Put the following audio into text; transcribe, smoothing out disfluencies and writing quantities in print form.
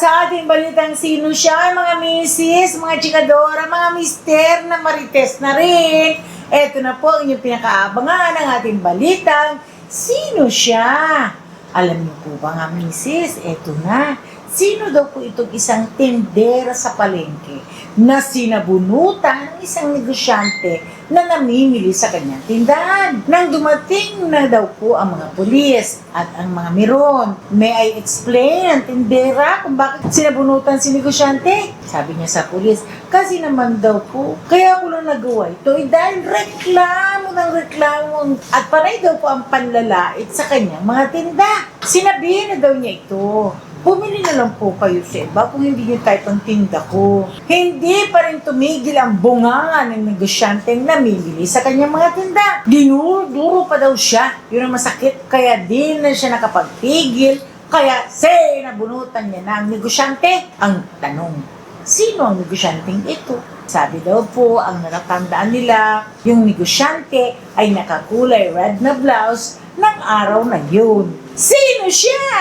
sa ating balitang sino siya, mga misis, mga chikadora, mga mister na marites na rin. Eto na po ang inyong pinakaabangan ng ating balitang sino siya. Alam niyo po ba nga misis, eto na. Sino daw po itong isang tindera sa palengke na sinabunutan ng isang negosyante na namimili sa kanyang tindahan? Nang dumating na daw po ang mga pulis at ang mga miron, may I explain ang tindera kung bakit sinabunutan si negosyante? Sabi niya sa pulis, kasi naman daw po, kaya ko lang nagawa ito dahil reklamo ng reklamo at panay daw po ang panlalait sa kanyang mga tinda. Sinabihin na daw niya ito. Bumili na lang po kayo sa iba kung hindi nyo type ang tinda ko. Hindi pa rin tumigil ang bunganga ng negosyanteng namimili sa kanyang mga tinda. Dinuro pa daw siya. Yun ang masakit. Kaya di na siya nakapagpigil. Kaya nabunutan niya na ang negosyante. Ang tanong, sino ang negosyanteng ito? Sabi daw po, ang natatandaan nila, yung negosyante ay nakakulay red na blouse ng araw na yun. Sino siya?